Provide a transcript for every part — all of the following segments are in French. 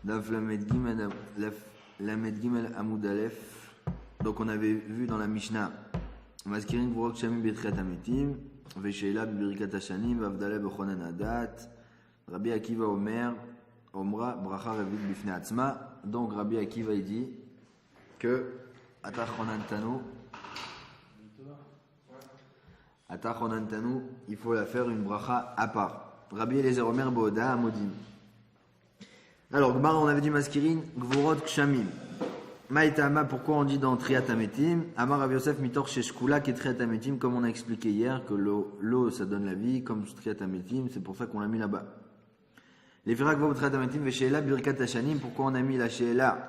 Daf Lamed Gimel Amud Aleph. Donc on avait vu dans la Mishnah Maskirin Gvorot Shamim Betchiat Ametim Vesheila Bibirikat Hashanim Vavdala Bechonan Adat Rabbi Akiva Omer Omra Bracha Revit Bifne Atzma. Donc Rabbi Akiva il dit que Atachonantanu il faut la faire une bracha à part. Rabbi Eliezer Omer Boda Amodim. Alors, Gmar, on avait dit Maskirin, Gvorot Kshamim. Maïtama, pourquoi on dit dans Triat Ametim? Amar Rav Yosef Mitor Sheshkula qui est Triat Ametim, comme on a expliqué hier, que l'eau ça donne la vie, comme Triat Ametim, c'est pour ça qu'on l'a mis là-bas. Les Firak Vov Triat Ametim, Vesheela Birkat Hashanim, pourquoi on a mis la Sheela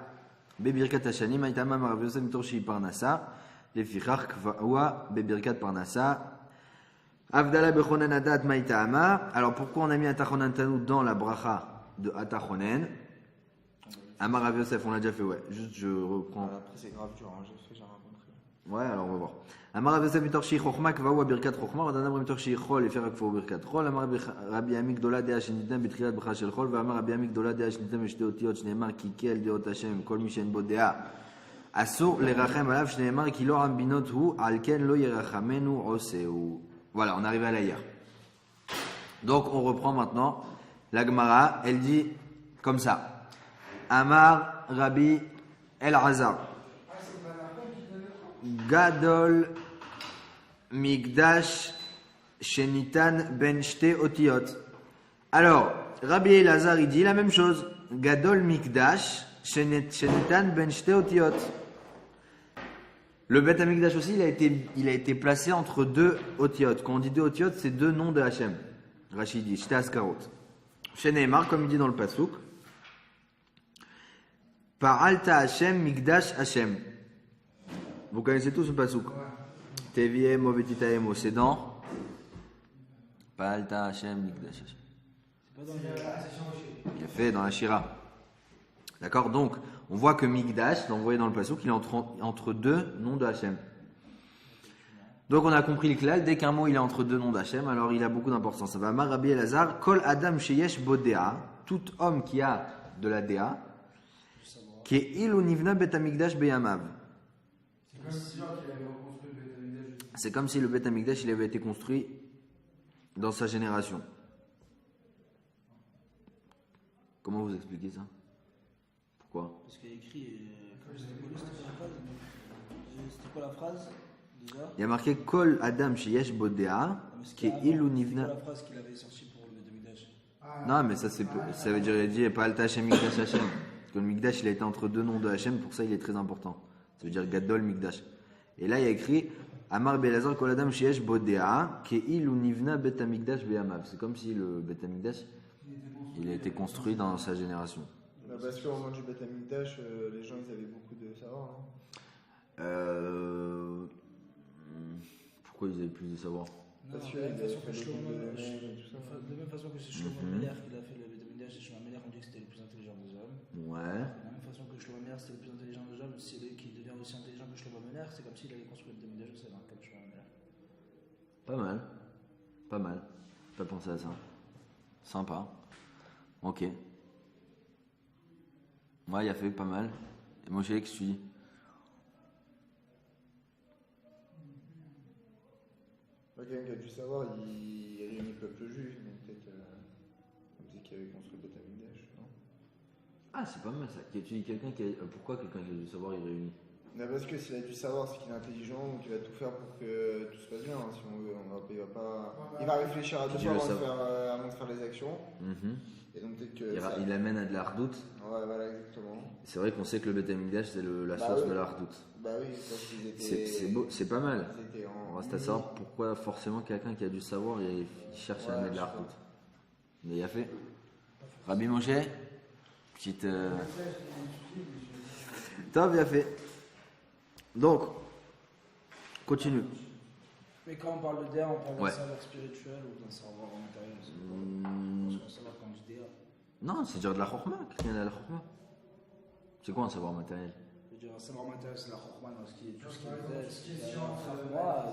Bebirkat Hashanim? Maïtama, Rav Yosef Mitor Shi Parnasa, les Firak Kvaoua Bebirkat Parnasa. Avdala Bechonan Adat Maïtama. Alors pourquoi on a mis Atachonantanu dans la bracha de Atachonen? Amar Rav Yosef, on l'a déjà fait, ouais. Juste, je reprends. Après, c'est grave dur, hein. J'ai rien compris. Ouais, alors on va voir. Amar Rav Yosef mitor shi chokhma kvaou birkat chokhma, Radanam mitor shi chol efer kvaou birkat chol. Amar Rabbi Amik dola dea shenitem betchilat bracha shel chol, ve'amar Rabbi Amik dola dea shenitem eshte otiot shneimar ki kel deot Hashem kol mi she'en bo dea asur lerachem alav shneimar ki lo ambinot hu al ken lo yerachamenu oseu. Voilà, on arrive à la hier. Donc on reprend maintenant. La Gemara, elle dit comme ça. Amar Rabbi El-Azar. Gadol Migdash Shenitan Ben Shte Otiot. Alors, Rabbi El-Azar, il dit la même chose. Gadol Migdash Shenitan Ben Shte Otiot. Le Bet Hamikdash aussi, il a été placé entre deux Otiot. Quand on dit deux Otiot, c'est deux noms de Hachem. Rachid dit Shte Askarot. Chez Neymar, comme il dit dans le Pasuk, Paralta Hashem Migdash Hashem. Vous connaissez tous ce Pasuk? Teviem Ovetitaemo, c'est dans Paralta Hashem Migdash Hashem. Il est fait dans la Shira. D'accord? Donc, on voit que Migdash, vous voyez dans le Pasuk, il est entre deux noms de Hashem. Donc on a compris le klal, dès qu'un mot il est entre deux noms d'Hachem, alors il a beaucoup d'importance. Ça va, Amar Rabbi Elazar, Kol Adam Sheyesh Bodea, tout homme qui a de la Dea, qui est Il ou Nivna Bet Hamikdash Beyamav. C'est comme si le Bet Hamikdash il avait été construit dans sa génération. Comment vous expliquez ça? Pourquoi? Parce qu'il y a écrit, c'était quoi la phrase? Il y a marqué Kol Adam Sheyesh Bodea, qui est Il ou Nivna. C'est la phrase qu'il avait sortie pour le Migdash. Non, mais ça veut dire, il dit pas Alta Hashem Migdash Hashem. Parce que le Migdash, il a été entre deux noms de Hashem, pour ça il est très important. Ça veut dire Gadol Migdash. Et là, il y a écrit Amar Belazar Kol Adam Sheyesh Bodea, qui est Il ou Nivna Bet Hamikdash Beyamav. C'est comme si le Bet Hamikdash, il a été construit dans sa génération. Bah parce qu'au moment du Bet Hamikdash, les gens ils avaient beaucoup de savoir. Pourquoi ils avaient plus de savoir? Parce que de la même façon que c'est Shlomo Meler qui a fait le Bet Hamikdash, et Shlomo Meler on dit que c'était le plus intelligent des hommes. Ouais. De la même façon que Shlomo Meler c'était le plus intelligent des hommes, si lui qui devient aussi intelligent que Shlomo Meler, c'est comme s'il allait construire le Bet Hamikdash aussi, comme Shlomo Meler. Pas mal. Pas mal. Pas pensé à ça. Sympa. Ok. Ouais, il a fait pas mal. Et moi, j'ai qu'est-ce que tu dis? quelqu'un qui a dû savoir, il réunit le peuple juif, donc peut-être comme c'est qu'il avait construit Bet Hamikdash, non? Ah, c'est pas mal ça. Tu dis pourquoi quelqu'un qui a dû savoir, il réunit? Non, parce que s'il a dû savoir, c'est qu'il est intelligent, donc il va tout faire pour que tout se passe bien. Hein, si on veut, il va pas. Il va réfléchir à deux fois avant de faire les actions. Et donc peut-être que il amène à de la redoute. Ouais, voilà, exactement. C'est vrai qu'on sait que le Bet Hamikdash, c'est la source de la redoute. Bah oui, parce qu'ils étaient. C'est beau, c'est pas mal. On On reste à savoir pourquoi forcément quelqu'un qui a dû savoir, il cherche à amener de la redoute. Mais il a fait. Rabbi Moshe, petite. Top, il a fait. Donc, continue. Mais quand on parle de Déa, on parle Ouais. d'un savoir spirituel ou d'un savoir matériel? Parce qu'on savoir quand on dit Déa. Non, c'est dire de la chorma. Qu'est-ce qu'il y a de la chorma? C'est quoi un savoir matériel? Je veux dire, un savoir matériel, c'est la chorma dans ce qui est tout ce qui est. Moi,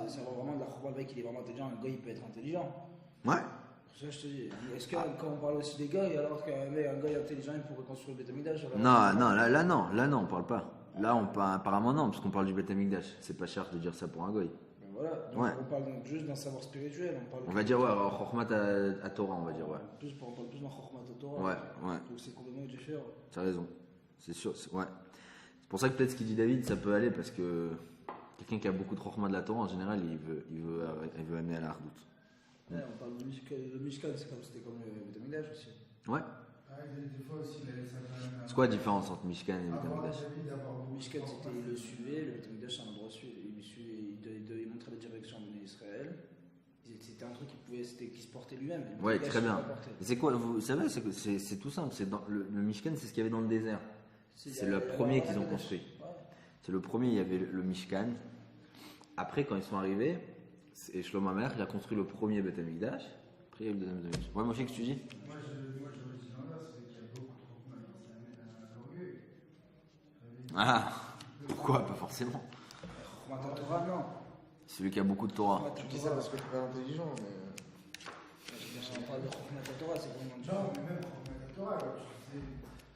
c'est vraiment de la chorma, le mec il est vraiment intelligent, un gars il peut être intelligent. Ouais. Ça, je te dis. Est-ce que quand on parle aussi des gars, alors qu'un gars intelligent, il pourrait construire le Beth Amikdash? Non, là non, on parle pas. Là, apparemment non, parce qu'on parle du Beth Amikdash. C'est pas cher de dire ça pour un goy. Voilà, donc on parle donc juste d'un savoir spirituel. On va dire, ouais, Chokhmat à Torah, on va dire, ouais. On parle plus d'un Chokhmat à Torah. Ouais. Donc c'est complètement différent. T'as raison, c'est sûr, ouais. C'est pour ça que peut-être ce qu'il dit David, ça peut aller, parce que quelqu'un qui a beaucoup de Chokhmat de la Torah, en général, il veut amener à la hardout. Ouais, on parle de Mishkan, c'était comme le Beth Amikdash aussi. Ouais. Des fois aussi, C'est quoi la différence entre Mishkan et Beth Amikdash? Mishkan, c'était il le suivait, le Beth Amikdash, c'est un endroit suivre. Il montrait la direction de Israël. C'était un truc qui se portait lui-même. Ouais, très bien. C'est quoi, vous savez, c'est tout simple. C'est le Mishkan, c'est ce qu'il y avait dans le désert. C'est le premier qu'ils ont construit. C'est le premier, il y avait le Mishkan. Après, quand ils sont arrivés, et Shlomo Amer, il a construit le premier Beth Amikdash. Après, il y a eu le deuxième Beth Amikdash. Ouais, Moshe, qu'est-ce que tu dis? Moi, j'aurais dit l'inverse, c'est qu'il y a beaucoup trop de mal, ça amène à l'orgueil. Ah, pourquoi? Pas forcément. Chokhmat Torah, non. Celui qui a beaucoup de Torah. Tu dis ça parce que tu es pas intelligent, mais. On parle de Chokhmat Torah, c'est vraiment. Non, mais même Chokhmat Torah,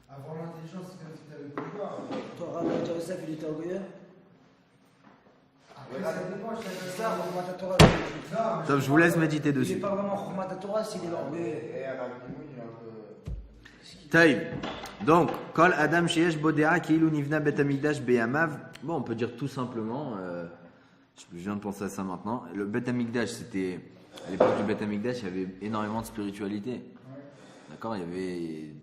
avoir l'intelligence, c'est comme si tu avais le pouvoir. Toi, Rabbi Yosef, il était orgueilleux? Après, ça dépend, Ça, Chokhmat Torah. Top, je vous laisse méditer Il dessus. n'est pas vraiment Chokhmat Torah s'il est orgueilleux. Et Rabbi Moui, il est un peu. Taïb. Donc, Kol Adam Sheyesh Bodea Kilu Nivna Bet Amikdash Beyamav. Bon, on peut dire tout simplement, je viens de penser à ça maintenant. Le Bet Amikdash, c'était, à l'époque du Bet Amikdash, il y avait énormément de spiritualité. D'accord, il y avait,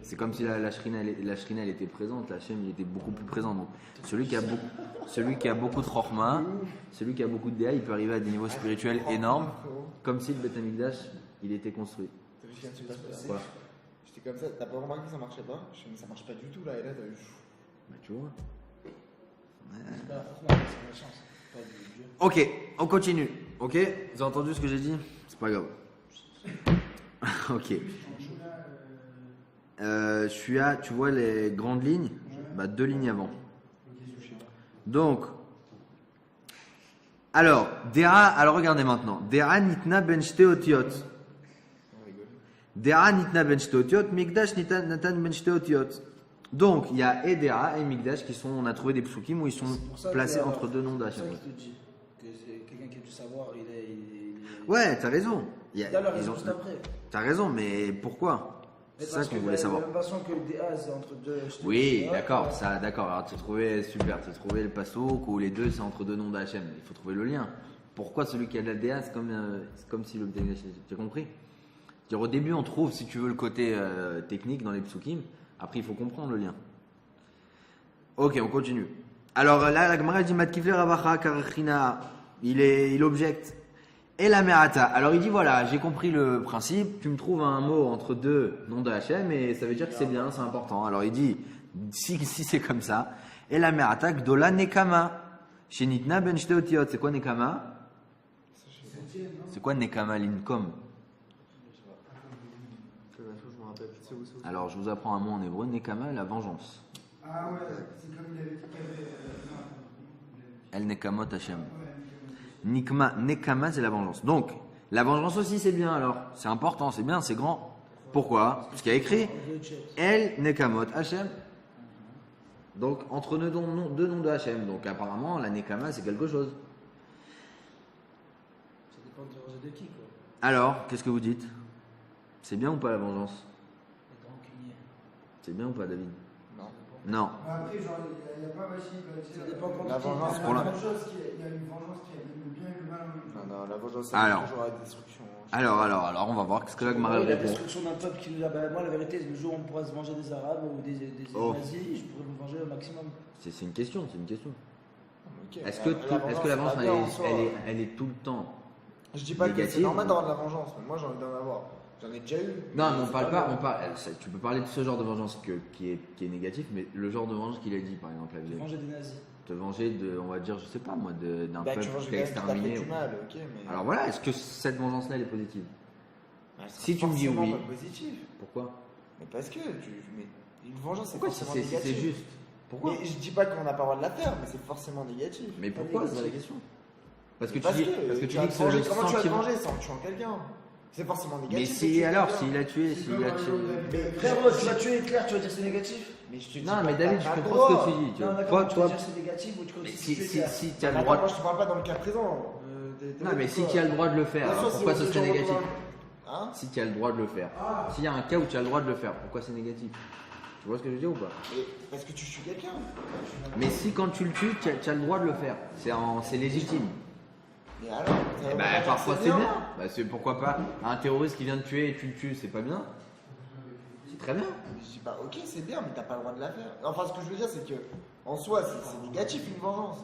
c'est comme si la Shrina elle était présente, la Shem il était beaucoup plus présent. Donc, celui qui a beaucoup de Chokhma, celui qui a beaucoup de Déa, il peut arriver à des niveaux spirituels énormes, comme si le Bet Amikdash il était construit. T'as vu ce qui vient de se passer? Quoi? J'étais comme ça, t'as pas remarqué que ça marchait pas? Je me dis, ça marche pas du tout là, et là t'as eu. Bah, tu vois. C'est pas la Chokhmat, c'est la chance. Pas du Dieu. Ok, on continue. Ok, vous avez entendu ce que j'ai dit? C'est pas grave. Ok. Je suis à, tu vois les grandes lignes? Bah, 2 lignes avant. Donc, alors regardez maintenant. Dera nitna ben shte otiot. Dera nitna ben shte otiot, Mikdash natan ben shte otiot. Donc, il y a et Dera et Mikdash qui sont, on a trouvé des psukim où ils sont placés entre deux noms d'Hachem. C'est ça qu'il te dit. Que c'est quelqu'un qui a du savoir, il est. Ouais, t'as raison. D'ailleurs, ils ont juste après. T'as raison, mais pourquoi? C'est ça qu'on voulait savoir. De la même façon que le DA, c'est entre deux. Oui, d'accord, ça, d'accord. Alors, tu as trouvé, super, tu as trouvé le passouk où les deux, c'est entre deux noms d'Hachem. Il faut trouver le lien. Pourquoi celui qui a de la DA, c'est comme si le tu as compris? C'est-à-dire, au début, on trouve, si tu veux, le côté technique dans les psukim. Après, il faut comprendre le lien. Ok, on continue. Alors là, la Gemara dit Matkivle Ravacha Karachina. Il objecte. Et la Me'ata. Alors il dit voilà, j'ai compris le principe, tu me trouves un mot entre deux noms de Hachem et ça veut dire que c'est bien, c'est important. Alors il dit si c'est comme ça. Et la Me'ata Gdola Nekama. Shenitna ben shte otiot. C'est quoi Nekama? C'est quoi Nekama Linkom? Alors je vous apprends un mot en hébreu. Nekama, la vengeance. Ah ouais, c'est comme il avait dit qu'il y avait. El Nekamot Hachem. Nekama, c'est la vengeance. Donc, la vengeance aussi, c'est bien alors. C'est important, c'est bien, c'est grand. Pourquoi? Parce qu'il y a écrit El Nekamot Hachem. Donc, entre deux noms de Hachem. Donc, apparemment, la Nekama, c'est quelque chose. Ça dépend de rejet de qui, quoi. Alors, qu'est-ce que vous dites? C'est bien ou pas la vengeance? Être rancunier. C'est bien ou pas, David? Non. Non. Après, genre, il n'y a pas machine. Ça dépend contre La qui. vengeance pour la- Il y a une vengeance qui a le bien et le mal en même temps. Non, la vengeance, c'est Alors. toujours la destruction. Alors, on va voir. Qu'est-ce que la Gemara La répond? destruction d'un peuple qui nous a. Moi, la vérité, le jour où on pourra se venger des Arabes ou des Oh. nazis, je pourrais me venger au maximum. C'est une question, c'est une question. Ok. Est-ce que la vengeance, c'est pas bien en soi. elle est tout le temps? Je dis pas que c'est négative, normal ou- d'avoir de la vengeance, mais moi j'ai envie d'en avoir. J'en ai déjà eu. Non, mais on C'est parle pas. bien. Tu peux parler de ce genre de vengeance qui est négatif, mais le genre de vengeance qu'il a dit, par exemple, la Venger des nazis. te venger de, on va dire, je sais pas moi, d'un Bah, tu peuple venges qui a quelqu'un qui t'a fait exterminé. du mal, ok, mais. Alors voilà, est-ce que cette vengeance-là, elle est positive? Bah, c'est si tu me dis forcément oui. pas positif. Pourquoi? Mais parce que mais une vengeance, c'est Pourquoi si forcément c'est négatif. juste? Pourquoi? Mais je dis pas qu'on n'a pas le droit de la faire, mais c'est forcément négatif. Mais Pas pourquoi, c'est négatif. la question? Parce que Parce tu dis que que tu vas te c'est venger. le Comment tu vas te sentiment. venger? C'est en tuant quelqu'un. C'est forcément négatif. Mais de si, tuer alors, quelqu'un. s'il a tué, s'il a tué. Mais frérot, tu vas tuer Hitler, tu vas dire c'est négatif? Mais je te dis Non, pas, mais David, je t'as pas le comprends ce droit. que tu dis. Tu Non, vois. d'accord, tu vas Toi, dire c'est négatif ou tu mais continues si de tuer tu as le Attends, droit. moi je te parle pas dans le cas présent. Non, mais si tu as le droit de le faire, alors pourquoi ce serait négatif? Hein? Si tu as le droit de le faire. S'il y a un cas où tu as le droit de le faire, pourquoi c'est négatif? Tu vois ce que je veux dire ou pas? Parce que tu tues quelqu'un. Mais si quand tu le tues, tu as le droit de le faire. C'est légitime. Et alors Eh ben, parfois c'est bien. Bah, pourquoi pas? Un terroriste qui vient de tuer et tu le tues, c'est pas bien? C'est très bien. Je dis pas, ok, c'est bien, mais t'as pas le droit de la faire. Enfin, ce que je veux dire, c'est que en soi, c'est négatif une vengeance.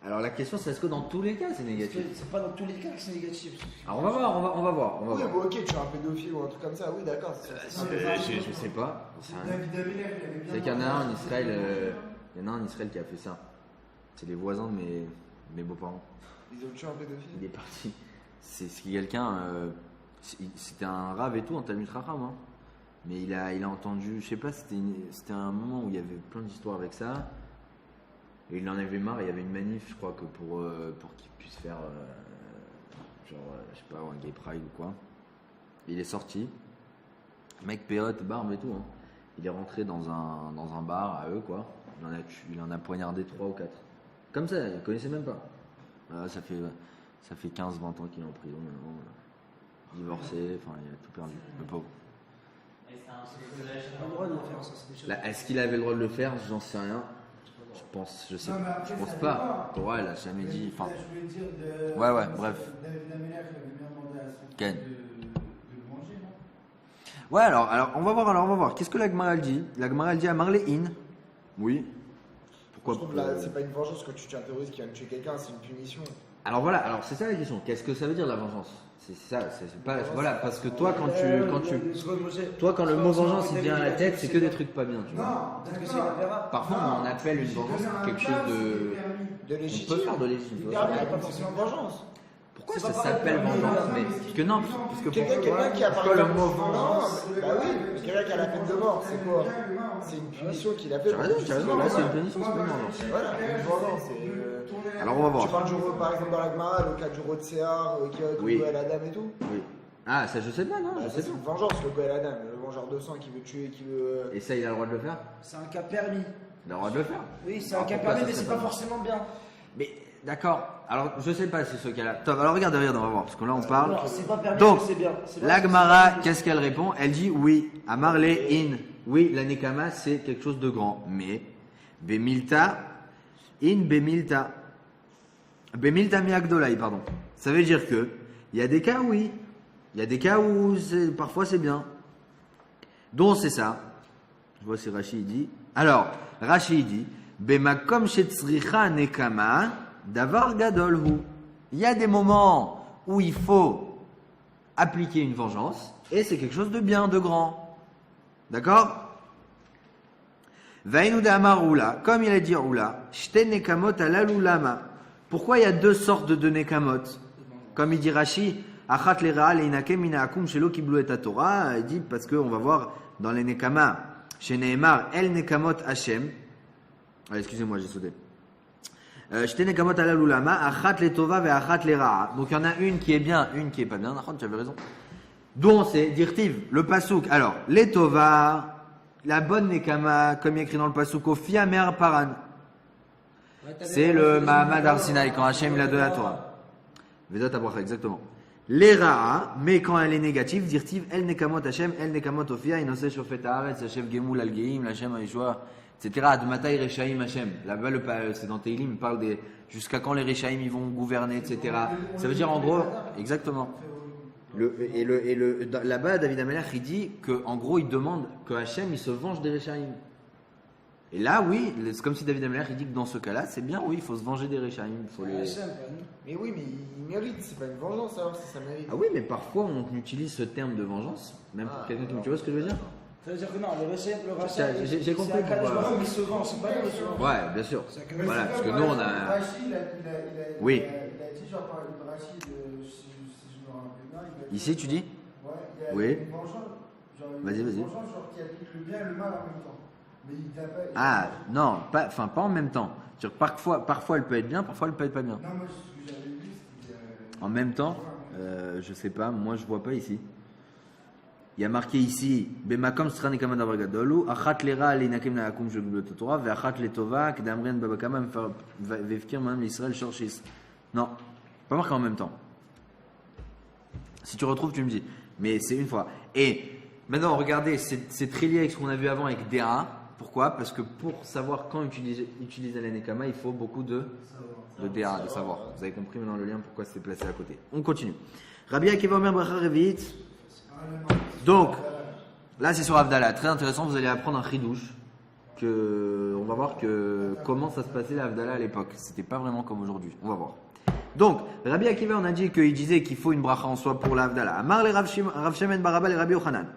Alors la question c'est est-ce que dans tous les cas c'est négatif? C'est pas dans tous les cas que c'est négatif. Alors on va voir, on va voir. Oui, bon, ok, tu es un pédophile ou un truc comme ça, oui, d'accord. Je sais pas. C'est qu'il y en a un en Israël, il y en a un en Israël qui a fait ça. C'est les voisins de mes beaux-parents. Ils ont tué un pédophile. Il est parti. C'est quelqu'un, c'était un rave et tout, un Talmud Chacham, hein. Mais il a entendu, je sais pas, c'était un moment où il y avait plein d'histoires avec ça. Et il en avait marre, il y avait une manif, je crois, que pour qu'il puisse faire, je sais pas, un gay pride ou quoi. Il est sorti, mec péote, barbe et tout, hein. Il est rentré dans un bar à eux, quoi. Il en a poignardé 3 ou 4. Comme ça, il connaissait même pas. Ça fait 15-20 ans qu'il est en prison maintenant. Divorcé, enfin, il a tout perdu, le pauvre. Est-ce qu'il avait le droit de le faire? J'en sais rien. Je sais pas. Torah, elle a jamais dit. Enfin. Ouais, bref. Ken. Ouais, alors on va voir. Qu'est-ce que la Gemara elle dit? La Gemara elle dit à Marléine. Oui. Pourquoi? Je trouve là, c'est pas une vengeance que tu tues un terroriste qui vient de tuer quelqu'un, c'est une punition. Alors voilà, c'est ça la question. Qu'est-ce que ça veut dire la vengeance? C'est ça, c'est pas. Voilà, parce que toi quand le mot vengeance il vient à la tête, c'est que des trucs pas bien, tu vois. Parfois on appelle une vengeance quelque chose de légitime. On peut faire de légitime. Il n'y a pas forcément vengeance. Pourquoi ça s'appelle vengeance? Mais parce que non, parce que quelqu'un qui a pourquoi le mot vengeance? Bah oui, mais quelqu'un qui a la peine de mort, c'est quoi? C'est une punition qu'il a fait. Tu as raison, là c'est une punition, c'est pas une vengeance. Voilà, une vengeance. Alors on va voir. Tu parles du par exemple dans la Gemara, le cas du Rotséar qui a tué Goël Adam et tout. Oui. Ah, ça je sais pas, non, je sais c'est pas. une vengeance, le Goël Adam, le vengeur de sang qui veut tuer, qui veut. Et ça, il a le droit de le faire? C'est un cas permis. Il a le droit de le faire? Oui, c'est un cas permis, mais c'est pas forcément bien. Mais d'accord. Alors, je sais pas si ce cas-là. Top, alors regarde, on va voir, parce que là on parle. Non, c'est pas permis, donc, c'est bien. la Gemara, qu'est-ce qu'elle répond? Elle dit oui, à Marlé, oui, la Nekama, c'est quelque chose de grand. Mais, Bemilta, Bemilta. Bemilta miagdolai, pardon. Ça veut dire que, il y a des cas, oui. Il y a des cas où parfois c'est bien. Donc c'est ça. Je vois si Rachid dit. Alors, Rachid dit, Bemakom shetzricha nekama. Davar gadolhu. Il y a des moments où il faut appliquer une vengeance et c'est quelque chose de bien, de grand. D'accord? Vainu d'amar Oula, comme il a dit Oula, shte nekamot alalulama. Pourquoi il y a 2 sortes de nekamot? Comme il dit Rashi, achat lera leinake mina akum shelo kiblu et Torah. Il dit parce qu'on va voir dans les nekama, chez Nehemar el nekamot Hashem. Excusez-moi, j'ai sauté. Donc il y en a une qui est bien, une qui est pas bien. Tu avais raison. Donc c'est dirtiv, le pasouk. Alors les tova, la bonne nekama, comme il est écrit dans le pasouk, au fiamer paran. C'est le Mahamad Arsinaï quand Hachem l'a donné à Torah. Vezat abracha, exactement. Les ra'a, mais quand elle est négative, dirtiv, el nekamot Hachem, el nekamot ofia, inose shofet haaretz, Hachem gemul al geim, Hachem haishua. Etc. Admatai Rechaim Hashem. Là-bas, c'est dans Teilim, il parle des jusqu'à quand les Rechaim ils vont gouverner, etc. Ça veut dire en gros, exactement. Là-bas, David Amelech, il dit qu'en gros, il demande que Hashem il se venge des Rechaim. Et là, oui, c'est comme si David Amelech il dit que dans ce cas-là, c'est bien, oui, il faut se venger des Rechaim. Mais oui, mais il mérite, c'est pas une vengeance alors si ça mérite. Ah oui, mais parfois on utilise ce terme de vengeance, même pour quelqu'un qui. Tu vois ce que je veux dire? Ça veut dire que non, le rachat, j'ai compris pourquoi. Il se vend, c'est pas lui, il se vend. Ouais, bien sûr. Voilà, parce que nous on a. Rachid, Oui. il a dit, genre, par exemple, Rachid, si je me rappelle bien, il a dit. Ici, tu dis? Ouais, il y a Oui. une vengeance. Vas-y. Une vengeance, genre, qui applique le bien et le mal en même temps. Mais il t'a pas. Ah, non, pas en même temps. C'est-à-dire que parfois elle peut être bien, parfois elle peut être pas bien. Non, moi, ce que j'avais vu, c'était. En même temps, Je sais pas, moi je vois pas ici. Il y a marqué ici, Bemakom Strani Kama Davar Gadolu, Achat Lera Linakim Naakum Jogulot Torah, Veachat Letova, Kedamren Babakama Vevkir Mam l'Israël Shorshis. Non, pas marqué en même temps. Si tu retrouves, tu me dis. Mais c'est une fois. Et maintenant, regardez, c'est très lié avec ce qu'on a vu avant avec DA. Pourquoi? Parce que pour savoir quand utiliser la Nekama, il faut beaucoup de DA, de savoir. Vous avez compris maintenant le lien pourquoi c'est placé à côté. On continue. Rabbi Akiva Omer Bracha Revit. Donc, là c'est sur Havdalah. Très intéressant, vous allez apprendre un chidouche. On va voir comment ça se passait la Havdalah à l'époque. C'était pas vraiment comme aujourd'hui. On va voir. Donc, Rabbi Akiva, on a dit qu'il disait qu'il faut une bracha en soi pour la Havdalah. Amar le Rav Shemen Baraba le Rabbi Yochanan.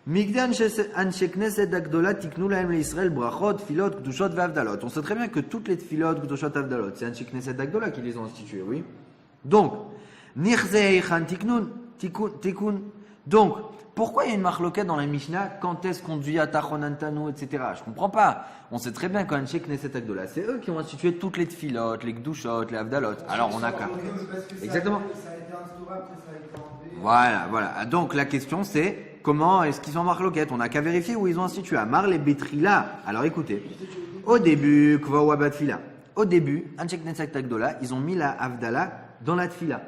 Migdan Anshe Knesset Agdola Tiknu Lahem l'Israël Brachot, Filot, Kdushot Vavdalot. On sait très bien que toutes les Filot, Kdushot, Vavdalot, c'est Anshe Knesset Agdola qui les ont instituées, oui. Donc, Nirze Chan Tikun. Donc, pourquoi il y a une marloquette dans la Mishnah? Quand est-ce qu'on dit Atachonantanu, etc. Je comprends pas. On sait très bien qu'Anshe Knesset Agdola, c'est eux qui ont institué toutes les Filot, les Kdushot, les Vavdalot. Alors, on a qu'à. Exactement. Ça a été instauré, après ça a été enlevé. Voilà. Donc, la question c'est. Comment est-ce qu'ils ont marloquette? On n'a qu'à vérifier où ils ont institué. Amar les Betrila. Alors écoutez, au début, Anshe Knesset Agdola, ils ont mis la Havdalah dans la Tfila.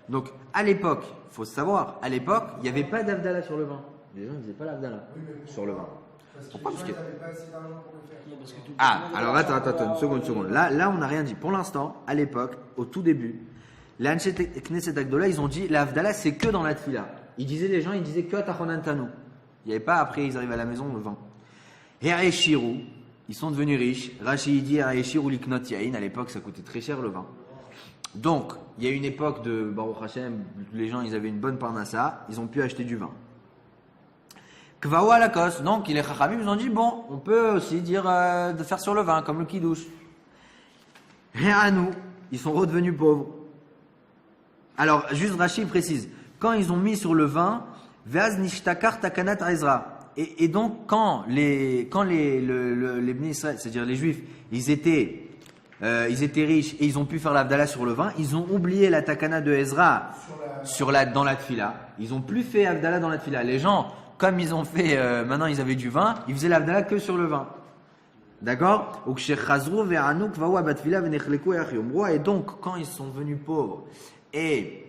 Donc à l'époque, il faut savoir, il n'y avait pas d'Havdalah sur le vin. Les gens ne faisaient pas l'Havdalah sur le vin. Pourquoi? Parce que Ils n'avaient pas assez d'argent pour le faire. alors attends, une seconde. Là, on n'a rien dit. Pour l'instant, à l'époque, au tout début, la Anshe Knesset Agdola, ils ont dit la Havdalah, c'est que dans la Tfila. Ils disaient que Atachonantanu. Il n'y avait pas après, ils arrivent à la maison, le vin. Hereshirou, ils sont devenus riches. Rashi dit Hereshirou liknot yain. À l'époque, ça coûtait très cher le vin. Donc, il y a une époque de Baruch Hashem, les gens, ils avaient une bonne parnassa, ils ont pu acheter du vin. Kvawa lakos. Donc, les Chachamim, ils ont dit bon, on peut aussi dire de faire sur le vin, comme le kiddush. Heranu, ils sont redevenus pauvres. Alors, juste Rashi précise. Quand ils ont mis sur le vin, Veaz nishtakar takanat Ezra. Et donc, quand les Bnei Israël, c'est-à-dire les Juifs, ils étaient riches et ils ont pu faire l'Havdalah sur le vin, ils ont oublié la takana de Ezra dans la Tfila. Ils ont plus fait Havdalah dans la Tfila. Les gens, comme ils ont fait, maintenant ils avaient du vin, ils faisaient l'Havdalah que sur le vin. D'accord? Et donc, quand ils sont venus pauvres et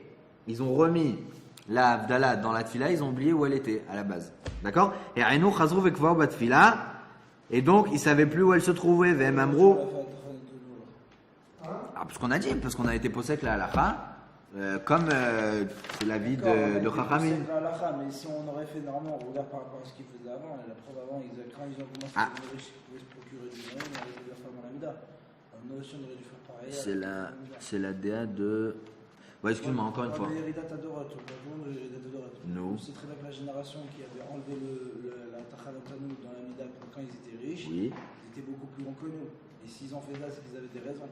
ils ont remis la Havdalah dans la Tfila, ils ont oublié où elle était à la base. D'accord? Et Aïnou Chazrou Vekvao Batfila, et donc ils ne savaient plus où elle se trouvait. Vemamrou. Parce qu'on a dit, parce qu'on a été possède la halacha, comme c'est l'avis de Chachamim. Mais si on aurait fait normalement, on regarde par rapport à ce qu'ils faisaient avant, la preuve avant, quand ils ont commencé à se procurer du vin, on aurait dû la faire dans la Mida. Nous aussi, on aurait dû faire pareil. C'est la DA de. Ouais, excuse-moi, encore une fois. Nous. C'est très bien que la génération qui avait enlevé la Tachanantanu dans la Mida quand ils étaient riches, ils étaient beaucoup plus grands que nous. Et s'ils ont fait ça, c'est qu'ils avaient des raisons.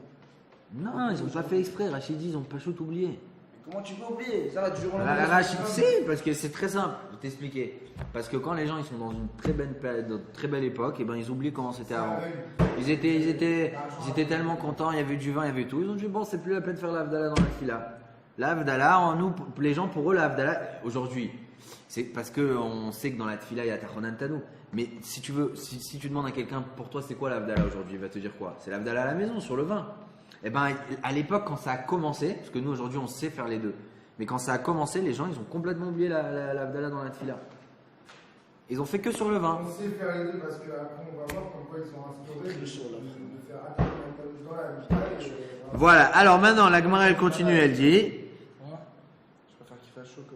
Non, ils n'ont pas fait exprès. Rachid dit, ils ont pas tout oublié. Mais comment tu peux oublier? Ça va du jour au lendemain. Rachid, si, parce que c'est très simple. Je vais t'expliquer. Parce que quand les gens ils sont dans une très belle époque, et ben ils oublient comment c'était avant. Ils étaient tellement contents, il y avait du vin, il y avait tout. Ils ont dit bon, c'est plus la peine de faire l'Havdalah dans la Tfila. L'Havdalah, les gens pour eux l'Havdalah aujourd'hui, c'est parce que on sait que dans la Tfila il y a Tachonantanu. Mais si tu veux, si tu demandes à quelqu'un pour toi c'est quoi l'Havdalah aujourd'hui, il va te dire quoi? C'est l'Havdalah à la maison sur le vin. Eh ben, à l'époque, quand ça a commencé, parce que nous aujourd'hui on sait faire les deux, mais quand ça a commencé, les gens ils ont complètement oublié l'Havdalah dans la Tfila. Ils ont fait que sur le vin. On sait faire les deux parce qu'après on va voir comme quoi ils ont instauré de faire attendre dans la Mishnah. Voilà, alors maintenant la Gemara elle continue, elle dit. Je préfère qu'il fasse chaud que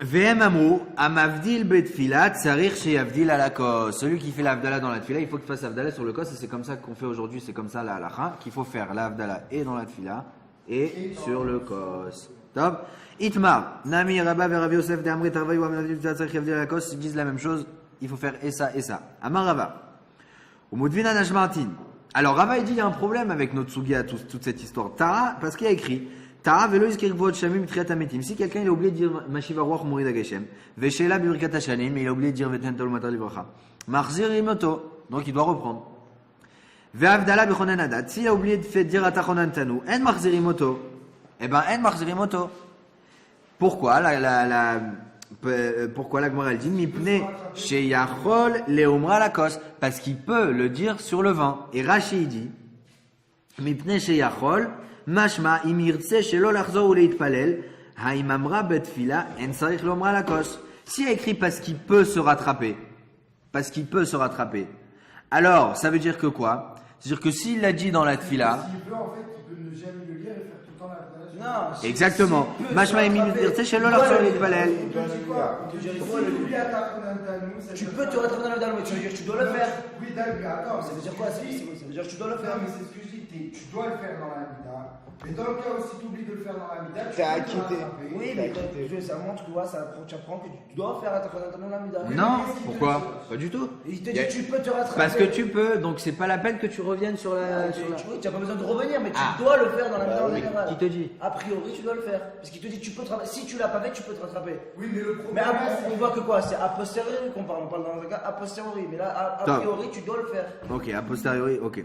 VM Amrou, Amavdil Betfilat, Sarir chez Avdil Alakos. Celui qui fait l'Havdalah dans la Tfila, il faut qu'il fasse l'Havdalah sur le Kos, et c'est comme ça qu'on fait aujourd'hui, c'est comme ça la halacha, qu'il faut faire l'Havdalah et dans la Tfila et sur le Kos. Top. Itmar, Nami, Rabba, Rav Yosef, de Amri, Tarvaï, ou Amavdil Betfilat, Sarir, Avdil Alakos, ils disent la même chose, il faut faire et ça et ça. Amar Rabba. Ou Moudvina Najmartin. Alors Rabba, il dit, il y a un problème avec notre Sugia, toute cette histoire. Tara, parce qu'il y a écrit. Si quelqu'un il a oublié de dire Mashiva Ruach Morid Ageshem, Veshela Birkat Hashanim, mais il a oublié de dire Veten Tol Matar Livracha, Marzir Imoto, donc il doit reprendre. Ve'avdala Bechonan Adat, s'il a oublié de dire Atachonantanu, En Marzir Imoto, eh ben, en Mahzirim Oto. Pourquoi pourquoi la Gemara elle dit Mipne Sheyachol Leomra Lakos? Parce qu'il peut le dire sur le vin. Et Rashi dit Mipne Sheyachol Mashma Imirtse Shelo Lachzor ou Leitpalel Haimamra Betfila En Sarich Leomra Lakos. S'il y a écrit parce qu'il peut se rattraper, alors ça veut dire que quoi? C'est-à-dire que s'il l'a dit dans la Tfila. S'il peut, en fait, il peut ne jamais le lire et faire tout le temps la Non, exactement. Mashma Imirtse Shelo Lachzor ou Leitpalel. Tu peux te rattraper dans la dalle, mais tu veux dire que tu dois le faire. Oui, d'accord, mais attends. Ça veut dire quoi? Ça veut dire que tu dois le faire. Non, mais c'est ce que je dis, tu dois le faire dans la Mida. Mais dans le cas où si tu oublies de le faire dans la Mida, tu T'es peux te acquitté. rattraper. Oui, mais ça montre que tu apprends que tu dois faire attention dans la mida. Non, pourquoi? Pas du tout. Il te dit tu peux te rattraper. Parce que tu peux, donc c'est pas la peine que tu reviennes sur la. Tu n'as pas besoin de revenir, mais tu dois le faire dans la mida en général. Qui te dit? A priori, tu dois le faire. Parce qu'il te dit tu peux te rattraper. Si tu l'as pas fait, tu peux te rattraper. Oui, mais le problème. Mais on voit que quoi? C'est a posteriori qu'on parle. On parle dans un cas a posteriori. Mais là, a priori, tu dois le faire. Ok, a posteriori, ok.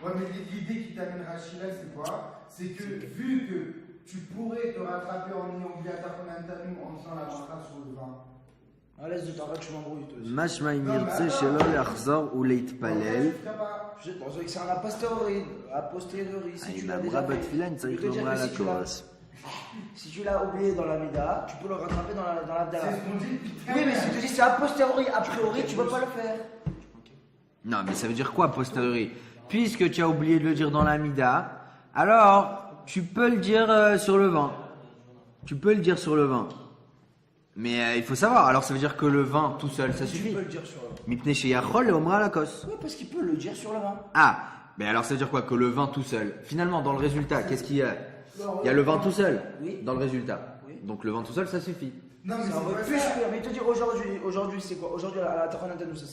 Ouais, mais l'idée qui t'amène Rachida, c'est quoi? C'est que vu que tu pourrais te rattraper en ayant oublié Atakonantanu en faisant la bracha sur le vin. À l'aise de t'arrêter, tu m'embrouilles. Mashma Imirtse Shelo Lachzor ou Leitpalel. C'est un a posteriori. A posteriori. Si tu l'as déjà fait. Si tu l'as oublié dans la mida, tu peux le rattraper dans la dala. C'est ce qu'on dit depuis tout à Oui, mais l'heure. si tu dis c'est a posteriori, a priori, tu ne peux pas le faire. Non, mais ça veut dire quoi, a posteriori? Puisque tu as oublié de le dire dans la Mida, alors tu peux le dire sur le vin. Tu peux le dire sur le vin. Mais il faut savoir, alors ça veut dire que le vin tout seul, ça suffit. Tu peux le dire sur le vin. Mipne Sheyachol Leomra Lakos. Oui, parce qu'il peut le dire sur le vin. Ah, mais alors ça veut dire quoi? Que le vin tout seul. Finalement, dans le résultat, qu'est-ce qu'il y a? Il y a le vin tout seul Oui. dans le résultat. Oui. Donc le vin tout seul, ça suffit. Non, mais Ça c'est va pas plus ça. faire. Mais te dire aujourd'hui c'est quoi? Aujourd'hui à la Taronantanu, ça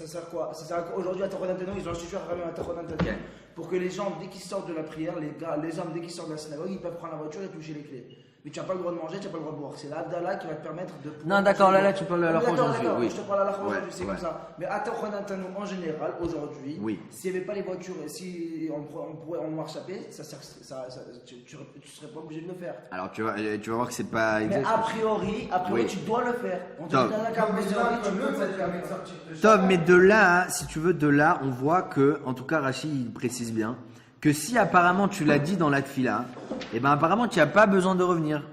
sert quoi? Ça sert à quoi? Aujourd'hui à Taronantanu, ils ont institué un rami à Taronantanu Ok. pour que les gens, dès qu'ils sortent de la prière, les hommes, dès qu'ils sortent de la synagogue, ils peuvent prendre la voiture et toucher les clés. Mais tu n'as pas le droit de manger, tu n'as pas le droit de boire. C'est l'Abdallah qui va te permettre de pouvoir. Non, d'accord, manger. là, tu parles de la D'accord, aujourd'hui, d'accord, oui. je te parle à la aujourd'hui, Ouais, c'est ouais. comme ça. Mais à Taronantanu en général, aujourd'hui, Oui. s'il n'y avait pas les voitures, si on marche à pied, tu ne serais pas obligé de le faire. Alors tu vas voir que c'est pas Mais exact. a priori, Oui. tu dois le faire. On te Top. dit dans la Non, carte mais de ça, théorie, tu comme peux l'autre, ça le te faire. permet de sortir de Top, mais de là, si tu veux, de là, on voit que, en tout cas, Rachid il précise bien, que si apparemment tu l'as dit dans la tfila, eh ben apparemment tu n'as pas besoin de revenir.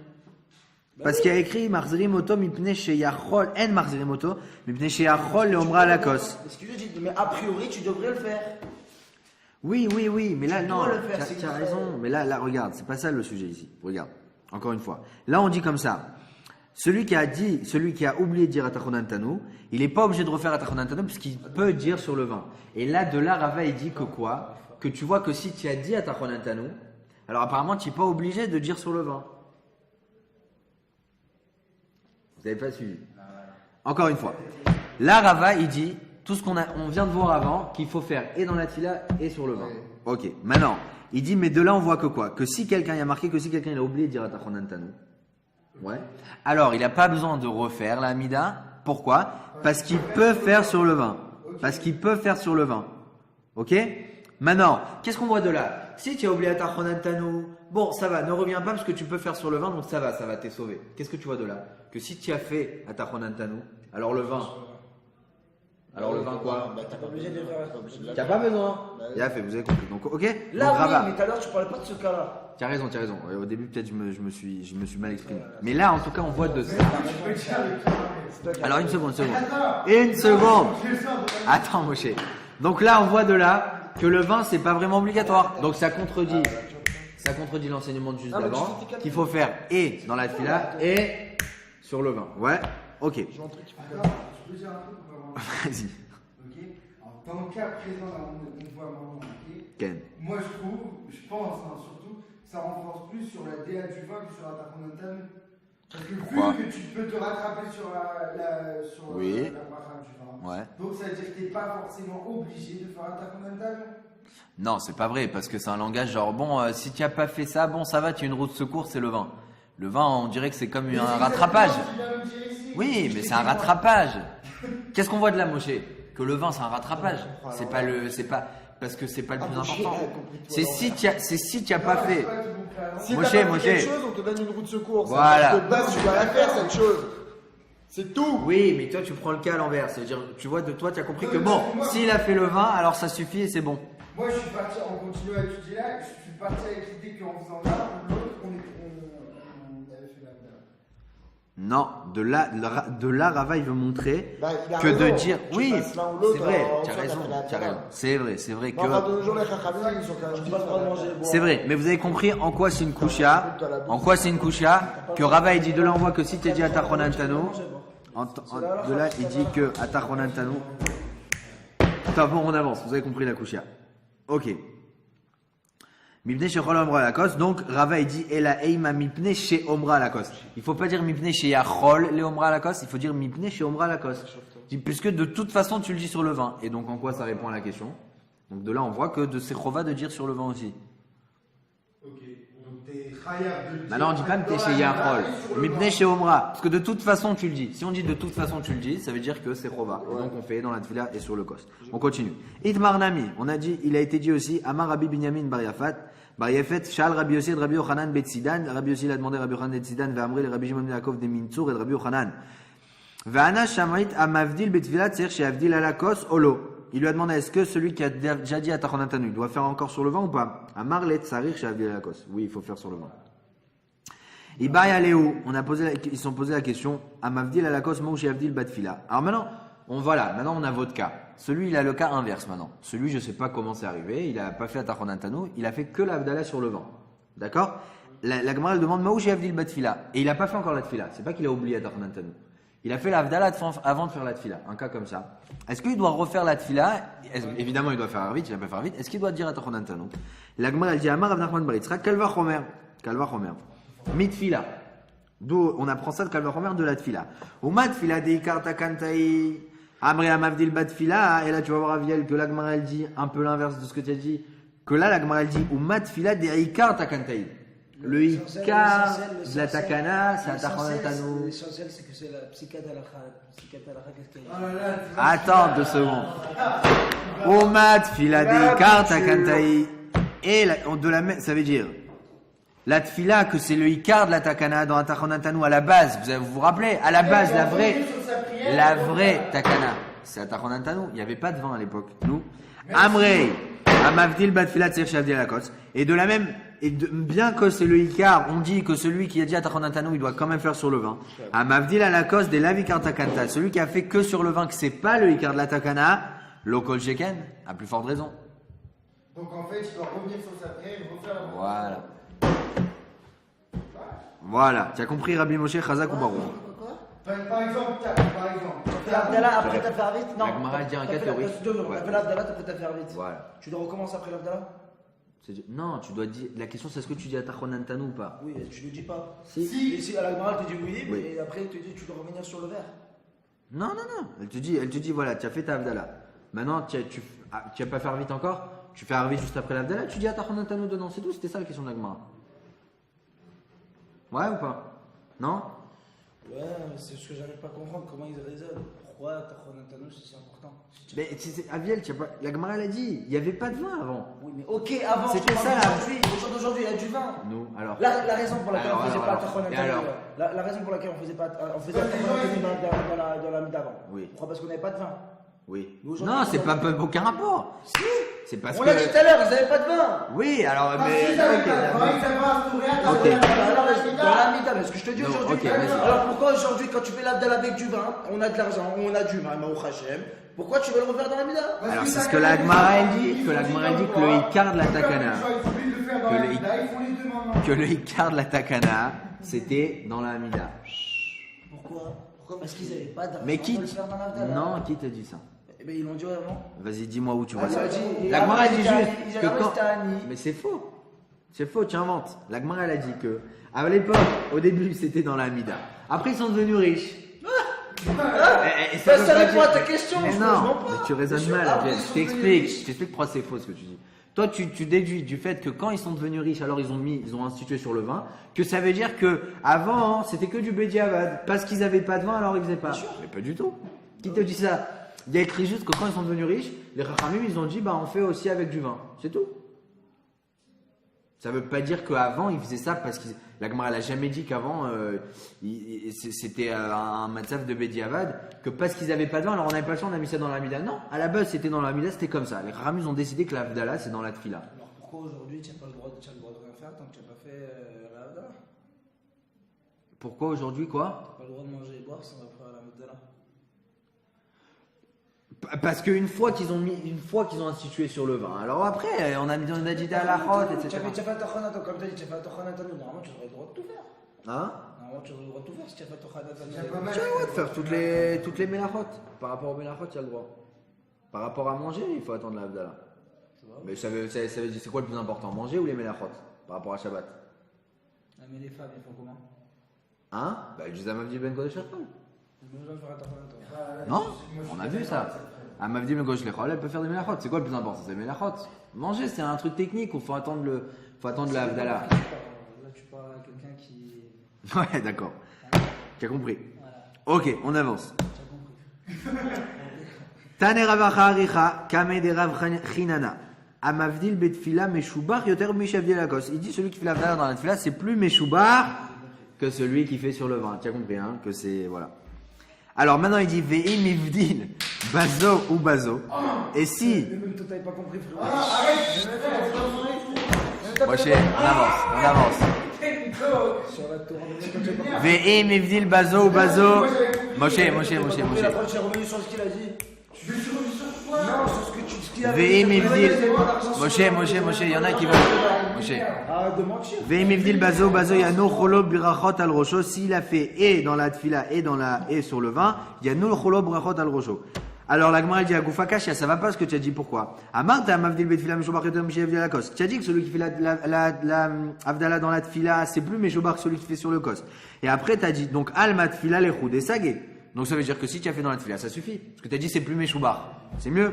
Parce qu'il y a écrit Marzerim Oto Mipne Sheyachol, En Marzerim Oto, Mipne Sheyachol Leomra Lakos. Ce que je dis, mais a priori, tu devrais le faire. Oui, mais là, Tu non, dois le faire, tu c'est as une raison, mais là, regarde, c'est pas ça le sujet ici. Regarde, encore une fois. Là, on dit comme ça. Celui qui a oublié de dire Atachonantanu, il n'est pas obligé de refaire Atachonantanu puisqu'il peut dire sur le vin. Et là, de là, Rava, il dit que quoi? Que tu vois que si tu as dit Atachonantanu, alors apparemment, tu n'es pas obligé de dire sur le vin. Vous n'avez pas suivi. Encore une fois. Là, Rava, il dit tout ce on vient de voir avant, qu'il faut faire et dans la tfila et sur le vin. Ok. Maintenant, il dit, mais de là, on voit que quoi? Que si quelqu'un, il y a marqué que si quelqu'un il a oublié de dire Atachonantanu, ouais. Alors, il n'a pas besoin de refaire la Amida. Pourquoi? Parce qu'il peut faire sur le vin. Parce qu'il peut faire sur le vin. Ok? Maintenant, qu'est-ce qu'on voit de là? Si tu as oublié Atachonantanu, bon, ça va, ne reviens pas parce que tu peux faire sur le vin, donc ça va, t'es sauvé. Qu'est-ce que tu vois de là? Que si tu as fait Atachonantanu, alors le vin. Alors le vin quoi? Bah, t'as pas obligé de le faire. T'as pas besoin. Il a fait, vous avez compris. Donc, ok? Là, Donc, oui, Rava. mais tout à l'heure, tu parlais pas de ce cas-là. Tu as raison. Ouais, au début, peut-être, je me suis mal exprimé. Mais là, en tout cas, on voit de ça. Alors, une seconde. Une seconde. Attends, Moshe. Donc là, on voit de là que le vin, c'est pas vraiment obligatoire. Donc, ça contredit l'enseignement de juste Non, mais d'avant, tu fais quatre qu'il faut faire et dans la fila et sur le vin. Ouais. Ok. Je peux dire un truc pour avoir- Vas-y. Ok. Alors, dans le cas présent, là, on voit vraiment marqué. Ken. Moi, je pense surtout, ça renforce plus sur la DA du vin que sur la Takonantanu. Parce que Pourquoi? vu que tu peux te rattraper sur la Oui. bracha du vin, Ouais. donc ça veut dire que tu n'es pas forcément obligé de faire la Takonantanu. Non, c'est pas vrai, parce que c'est un langage genre, bon, si tu n'as pas fait ça, bon, ça va, tu as une roue de secours, c'est le vin. Le vin, on dirait que c'est comme Mais un c'est rattrapage. exactement ce que tu viens de me dire ici. Oui, Je mais t'ai c'est un dit, moi, rattrapage. Qu'est-ce qu'on voit de là, Moshe? Que le vin, c'est un rattrapage. C'est pas, parce que c'est pas le plus important. C'est si tu as pas fait. Si Moshe, t'as pas Moshe. fait quelque chose, on te donne une roue de secours. Voilà. De base, tu dois la faire cette chose. C'est tout. Oui, mais toi tu prends le cas à l'envers. C'est-à-dire, tu vois, de toi tu as compris que Non, bon, mais moi- s'il a fait le 20, alors ça suffit et c'est bon. Moi, je suis parti, on continue à étudier là, je suis parti avec l'idée qu'en faisant l'un ou l'autre, on avait fait la même. Non, de là, Rava il veut montrer Bah, il a que raison. de dire Tu oui, fasses l'un ou l'autre, c'est vrai, en tu as fait, raison, t'as fait la tu as totale. raison. C'est vrai Mais enfin, que de nos jours, les Chachamim, ils sont quand même Tu pas le droit de manger. c'est vrai, mais vous avez compris en quoi c'est une kusha, en quoi c'est une kusha, que Rava il dit de là on voit que si tu dit à Tachonantano, de là il dit que à Tachonantano, bon on avance, vous avez compris la kusha. Ok. Mipne chez Chol Omra Lakos, donc Rava il dit Ela Eima Mipne chez Omra Lakos. Il faut pas dire Mipne chez Yachol le Omra Lakos, il faut dire Mipne chez Omra Lakos. Puisque de toute façon tu le dis sur le vin. Et donc en quoi ça répond à la question? Donc de là on voit que de c'est Chova de dire sur le vin aussi. Ok, donc t'es khayab de le dire. Maintenant on dit pas Mipne chez Yachol, Mipne chez Omra. Parce que de toute façon tu le dis. Si on dit de toute façon tu le dis, ça veut dire que c'est Chova. Et donc on fait dans la tefila et sur le kos. On continue. Itmar Nami, on a dit, il a été dit aussi Amar Rabbi Binyamin Bar Yafat. Bar Yafet, Shal Rabbi Yossi et Rabbi Yochanan Betsidan. Rabbi Yossi a demandé Rabbi Yochanan Betsidan, Ve'amri le Rabbi Shimon ben Yaakov de Mintzur et Rabbi Yochanan. Ve'ana Shamait Amavdil Betfilat, c'est-à-dire chez Avdil Alakos Olo. Il lui a demandé est-ce que celui qui a déjà dit à Tachonantanu doit faire encore sur le vin ou pas? Amar Let Sarir chez Avdil Alakos. Oui, il faut faire sur le vin. Ibaya Léo, ils sont posé la question Amavdil Alakos Mou chez Avdil Batfila. Alors maintenant, maintenant on a votre cas. Celui, il a le cas inverse maintenant. Celui, je sais pas comment c'est arrivé, il a pas fait Atachonantanu, il a fait que l'Avdala sur le vent. D'accord? La Gemara elle demande Maouchi Avdil Batfila. Et il a pas fait encore la Tfila. C'est pas qu'il a oublié Atachonantanu. Il a fait l'Avdala avant de faire la Tfila. Un cas comme ça. Est-ce qu'il doit refaire la Tfila? Évidemment, il doit faire vite, il va pas faire vite. Est-ce qu'il doit dire Atachonantanu? La Gemara elle dit Amar Rav Nachman bar Yitzchak Kalva Chomer. Kalva Chomer. Mitfila. D'où on apprend ça de Kalva Chomer de la Tfila. Ou Matfila de Ikarta Kantai. Amri Amavdil Batfila, et là tu vas voir Aviel que l'Agmara elle dit un peu l'inverse de ce que tu as dit, que là l'Agmara elle dit ou Matfila de Ikar Takantaï. Le Ikar de la Takana, c'est Atachonantanu. L'essentiel c'est que c'est la psychadalakha. Qu'est-ce qu'il y a? Oh là là, tu vas- Attends 2 secondes. Ou Matfila de Ikar Takantaï. Et ça veut dire la Tfila que c'est le Ikar de la Takana dans Atachonantanu à la base, vous vous rappelez, à la base la vraie Takana, c'est Atachonantanu. Il n'y avait pas de vin à l'époque. Nous, Amrei, Amavdil Batfilat Tsir Shavdil Alakos. Et de la même, bien que c'est le Ikar, on dit que celui qui a dit Atachonantanu, il doit quand même faire sur le vin. Amavdil Alakos de l'Avikar Takanta. Celui qui a fait que sur le vin, que c'est pas le Ikar de la Takana, Lokol Sheken, à plus forte raison. Donc en fait, tu dois revenir sur sa prière et refaire la Voilà. Voilà. Tu as compris Rabbi Moshe, Chazak ou Baruch? Par exemple, par exemple. T'as fait l'Abdallah après t'as fait Arvit? Non. La Gemara dit un cas théorique. T'as fait l'Abdallah après t'as fait Arvit. Voilà. Tu dois recommencer après l'Abdallah? Non, tu dois dire. La question c'est est-ce que tu dis Atachonantanu ou pas? Oui, tu ne dis pas. Si. Et si à la Gemara elle te dit oui, Oui. et après elle te dit tu dois revenir sur le verre. Non. Elle te dit voilà, tu as fait ta Avdala. Maintenant, tu as pas fait Arvit encore. Tu fais Arvit juste après l'Avdala. Tu dis Atachonantanu dedans. C'est tout. C'était ça la question de la Gemara. Ouais ou pas? Non? Ouais, c'est ce que j'arrive pas à comprendre. Comment ils raisonnent? Pourquoi Tachonantanu c'est si important? Mais Aviel, la Gemara elle a dit, il n'y avait pas de vin avant. Oui, mais ok, avant, C'était je ça, parle là. au jour d'aujourd'hui, il y a du vin. Nous, alors. La raison pour laquelle on faisait pas alors. Tachonantanu, Et alors la raison pour laquelle on faisait Tachonantanu dans la d'avant. Oui. Pourquoi? Parce qu'on n'avait pas de vin. Oui. Mais aujourd'hui, Non, c'est on- pas aucun rapport. Si. C'est parce On que. l'a dit tout à l'heure, ils n'avaient pas de vin. Oui, alors. Parce Mais. qu'ils avaient ok, pas de d'accord. vin, ils avaient instauré Ok. Dans la mida, mais ce que je te dis Non, aujourd'hui. ok, vas-y. Alors pourquoi aujourd'hui, quand tu fais l'Abdallah avec du vin, on a de l'argent, on a du vin, Maou Hachem, pourquoi tu veux le refaire dans la mida? Alors, c'est ce que la Gemara elle dit, que le Ikar de la Takana. Que le Ikar de la Takana, c'était dans la Amida. Pourquoi? Parce qu'ils n'avaient pas d'argent Mais qui. pour le faire dans l'Abdallah. Non, qui t'a dit ça? Eh ben ils l'ont dit avant. Vas-y, dis-moi où tu vois Ah, ça. ça dit- La Gemara elle dit Ils avaient- juste ils que avaient quand. Stani. Mais c'est faux. C'est faux, tu inventes. La Gemara elle a dit que, à l'époque, au début, c'était dans la Amida. Après, ils sont devenus riches. Et Ça veut pas répond à dire- ta question, Mais je non, comprends pas. mais tu raisonnes Bien sûr, mal. après, Abdel. ils Je sont t'explique. devenus riches. Je t'explique pourquoi c'est faux ce que tu dis. Toi, tu déduis du fait que quand ils sont devenus riches, alors ils ont institué sur le vin, que ça veut dire que avant, c'était que du Bediavad. Parce qu'ils n'avaient pas de vin, alors ils faisaient pas. Mais pas du tout. Qui te dit ça? Il y a écrit juste que quand ils sont devenus riches, les Rachamim, ils ont dit, bah, on fait aussi avec du vin. C'est tout. Ça veut pas dire qu'avant il faisait ça parce que la Gemara n'a jamais dit qu'avant c'était un matzav de Bediavad, que parce qu'ils n'avaient pas de vin, alors on n'avait pas le choix, on a mis ça dans la Mida. Non, à la base c'était dans la Mida, c'était comme ça. Les Ramis ont décidé que la Havdalah c'est dans la Tfila. Alors pourquoi aujourd'hui tu n'as pas le droit de rien faire tant que tu n'as pas fait la Havdalah? Pourquoi aujourd'hui quoi? Tu n'as pas le droit de manger et boire sans faire la Havdalah. Parce qu'une fois qu'ils ont institué sur le vin, alors après on a dit à la rote, etc. Tu as fait Tochanatan, comme tu as dit, tu as fait Tochanatan, normalement tu aurais le droit de tout faire. Hein? Normalement tu aurais le droit de tout faire si tu as fait Tochanatan. Tu as le droit de faire toutes les mélachot. Par rapport aux mélachot, tu as le droit. Par rapport à manger, il faut attendre la Havdalah. Mais ça veut dire c'est quoi le plus important, manger ou les mélachot par rapport à Shabbat? Ah, mais les femmes, ils font comment? Hein? Bah, Juzam Avdi Ben Kodesh Lechol. Ils ont besoin de faire Tochanatan. Non? On a vu ça. À Mavdi Ben Kodesh Lechol, elle peut faire des mélachot. C'est quoi le plus important? C'est les mélachot. Manger, c'est un truc technique où il faut attendre la Havdalah. Là, tu parles à quelqu'un qui. Ouais, d'accord. Tu as compris. Voilà, Ok, on avance. tu as compris. Tane Ravacha Aricha, Kame de Rav Chinana. Amavdil Betfila Meshubar Yoter Mishavdil Akos. Il dit celui qui fait la Havdalah dans la Tfila, c'est plus Meshubar que celui qui fait sur le vin. Tu as compris, hein? Que c'est. Voilà. Alors maintenant il dit Ve'im Ivdil Bazo ou Bazo. Et si. Même toi, t'avais pas compris, frérot. Moshe, on avance. Sur la Torah, même quand tu n'avais pas Ve'im Ivdil Bazo ou Bazo. Moshe. compris. La fois, tu es revenu sur ce qu'il a dit. Je suis revenu sur quoi? Non, sur ce qu'il a Ve'im dit. Ivdil. Moshe, il y en a qui vont. Moshe. Arrête de mentir. Ve'im Ivdil Bazo Yano Cholo Birachot al Rosho. S'il a fait et dans la Tfila et sur le vin, Yano Cholo Birachot al Rosho. Alors la Gemara dit à Goufakash, ça va pas ce que tu as dit, pourquoi? Amarta Amavdil Betfila Meshubar Yoter Mishavdil Akos. Tu as dit que celui qui fait la Havdalah dans la Tfila, c'est plus Meshubar que celui qui fait sur le Kos. Et après tu as dit, donc Alma Tfila Lechud et Sagé. Donc ça veut dire que si tu as fait dans la Tfila, ça suffit. Parce que tu as dit c'est plus Meshubar. C'est mieux.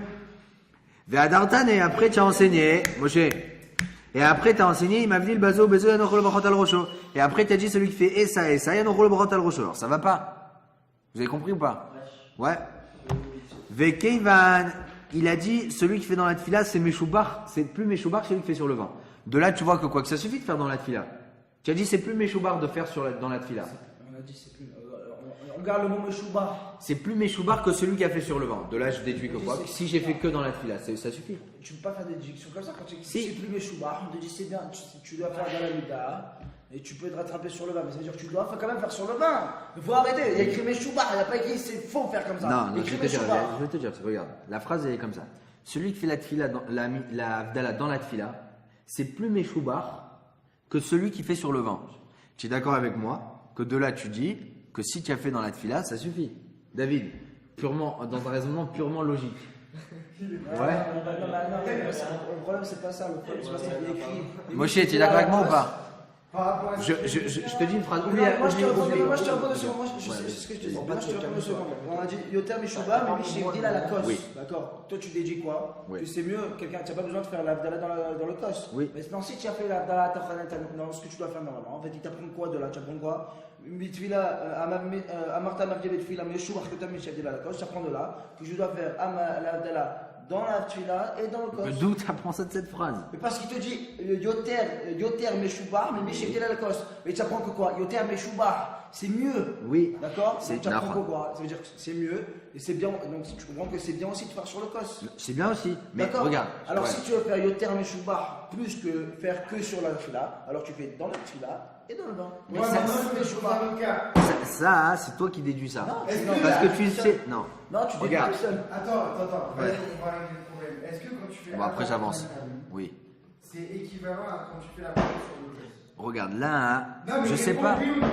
Ve'adartan, et après tu as enseigné, Moshe. Et après tu as enseigné, il m'a dit le bazo, bezo, yanochol brachot al rosho. Et après tu as dit celui qui fait essa, yanochol brachot al rosho. Alors ça va pas. Vous avez compris ou pas? Ouais. Vekeivan, il a dit celui qui fait dans la tfila, c'est Meshubar, c'est plus Meshubar que celui qui fait sur le vin. De là tu vois que quoi que ça suffit de faire dans la tfila. Tu as dit c'est plus Meshubar de faire dans la tfila. On a dit c'est plus. On regarde le mot Meshubar. C'est plus Meshubar que celui qui a fait sur le vin. De là je déduis que quoi? Si j'ai fait que dans la tfila, ça suffit. Tu ne peux pas faire des déductions comme ça quand tu dis Si. c'est plus Meshubar. On te dit c'est bien, tu dois faire dans la Mida et tu peux te rattraper sur le vin. Mais ça veut dire que tu dois quand même faire sur le vin. Il faut arrêter. Il y a écrit Meshubar, il n'y a pas écrit c'est faux faire comme ça. Non, Il y a je vais écrit te dire, Meshubar. regarde. La phrase elle est comme ça. Celui qui fait la tfila la Havdalah dans la tfila, c'est plus Meshubar que celui qui fait sur le vin. Tu es d'accord avec moi que de là tu dis que si tu as fait dans la tfila, ça suffit. David, dans un raisonnement purement logique. Ouais. Le problème c'est pas ça. Le problème c'est pas ça. Il y a écrit. Moshe, tu es d'accord avec moi ou pas? Par rapport à Je te dis une phrase. Moi je te réponds de secondes. Je sais ce que je te dis. Moi je te réponds de secondes. On a dit Yoter Meshubar, mais Mishavdil à la Kos. Oui. D'accord. Toi tu déduis quoi? Oui. Que c'est mieux. Quelqu'un, tu n'as pas besoin de faire l'Avdala dans le Kos. Oui. Mais sinon, si tu as fait l'Avdala dans ce que tu dois faire normalement, en fait, il t'apprend quoi de là? Tu apprends quoi? Amarta Mavdil Betfila Meshubar Yoter Mishavdil à la Kos. Tu apprends de là que je dois faire l'Avdala dans la Tfila et dans le Kos. D'où tu apprends ça de cette phrase? Mais parce qu'il te dit Yoter Meshubar, mais Mishavdil à la Kos. Mais tu apprends que quoi? Yoter Meshubar, c'est mieux. Oui. D'accord? C'est Tu apprends Nahon. quoi? Ça veut dire que c'est mieux et c'est bien. Donc si tu comprends que c'est bien aussi de faire sur le Kos. C'est bien aussi. Mais D'accord? regarde. Alors Ouais. si tu veux faire Yoter Meshubar plus que faire que sur la Tfila, alors tu fais dans la Tfila et dans le vin. Mais Moi, ça- maintenant, je vais choisir un cas. Ça, c'est toi qui déduis ça. Non, Est-ce non, que- Parce que tu sais. Non. Non, tu dis Regarde. tout seul. Attends. Ouais. On va régler le problème. Est-ce que quand tu fais. Bon, après j'avance. Oui. C'est équivalent à quand tu fais la parole sur le test. Regarde, là, Non, mais je sais pas. réponds oui ou non.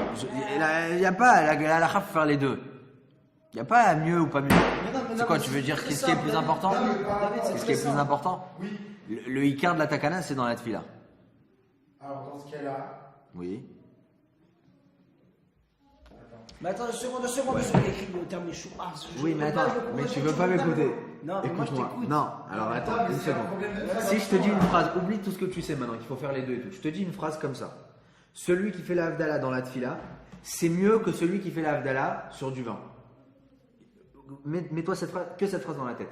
Il n'y a pas la halakha pour faire les deux. Il n'y a pas mieux ou pas mieux. C'est quoi, tu veux dire qu'est-ce qui est plus important? Non, mais par rapport- Qu'est-ce qui est plus important? Oui. Le Icar de la Takana, c'est dans la Tfila. Alors, dans ce cas-là. Oui. Mais attends, une seconde, il écrit Yoter Meshubar. Oui, mais attends, mais tu veux pas m'écouter. Non, mais moi je Écoute-moi. t'écoute. Non, alors attends, Attends, mais une c'est un seconde. problème de Si je te dis une phrase, oublie tout ce que tu sais maintenant, qu'il faut faire les deux et tout. Je te dis une phrase comme ça. Celui qui fait la Havdalah dans la Tfila, c'est mieux que celui qui fait la Havdalah sur du vin. Mets-toi cette phrase dans la tête.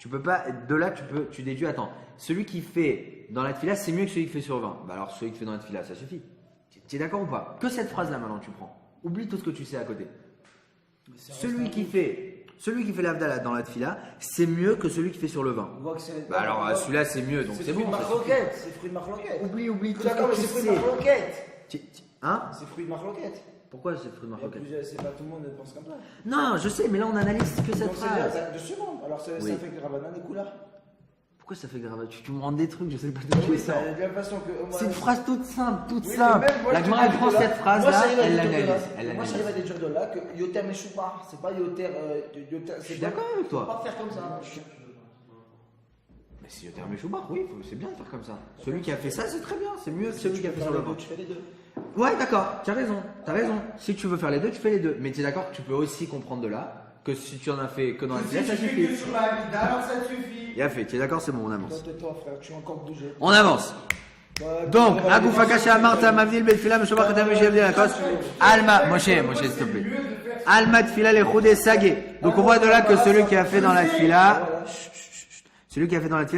Tu peux pas, de là, tu déduis, attends, celui qui fait dans la tefila, c'est mieux que celui qui fait sur le vin. Bah alors, celui qui fait dans la tefila, ça suffit. Tu es d'accord ou pas? Que cette phrase-là, maintenant, tu prends. Oublie tout ce que tu sais à côté. Celui qui fait l'Avdala dans la tefila, c'est mieux que celui qui fait sur le vin. Bah alors, celui-là, c'est mieux, donc c'est bon. C'est fruit de marloquette. Oublie tout D'accord, mais c'est fruit de marloquette. Hein? C'est fruit de marloquette. Pourquoi c'est fruit de marloquette? C'est pas tout le monde pense comme ça. Non, je sais, mais là, on analyse que cette phrase. De secondes. Alors, ça fait que Rabbanan et Kula. Pourquoi ça fait grave? Tu me rends des trucs, je sais pas de quoi ça. De la façon que. C'est une phrase toute simple, La Gemara elle prend cette phrase-là, elle l'analyse. Moi, j'arrive à déduire de là que Yoter Meshuba, c'est pas Yoter. Je suis d'accord avec toi. Faut pas faire comme ça. Mais c'est Yoter Meshuba, oui, c'est bien de faire comme ça. Celui qui a fait ça, c'est très bien, c'est mieux que celui qui a fait sur le vin. Tu fais les deux. Ouais, d'accord, tu as raison. Si tu veux faire les deux, tu fais les deux. Mais tu es d'accord que tu peux aussi comprendre de là que si tu en as fait que dans la tefila, ça suffit. Que sur la Hamida, alors ça suffit. Il a fait, tu es d'accord, c'est bon, on avance. Toi, frère, tu as encore bougé. On avance. Donc, Agoufa Kasha Marta Mavdil Betfila Meshobach Khatam Meshevdil Lakos Alma Moshe s'il te plaît. Alma Tfila Lechoudé Sagé. Donc on voit de là que celui qui a fait dans la tefila,